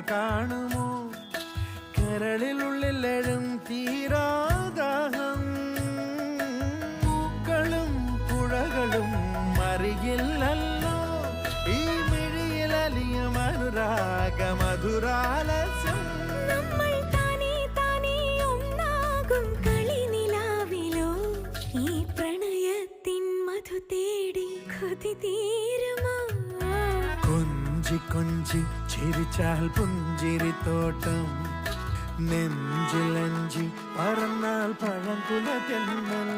കാണുമോ കരളിലുള്ളിലെഴും തീരാദാഹം പൂക്കളും പുഴകളും മറിയില്ലല്ലോ ഈ മിഴിയിലലിയും അനുരാഗ മധുരാലസ്യം കൊഞ്ചി കൊഞ്ചി ചിരിച്ചാൽ പുഞ്ചിരിത്തോട്ടം നെഞ്ചിലഞ്ചി പറന്നാൽ പഴംകുല തെന്നൽ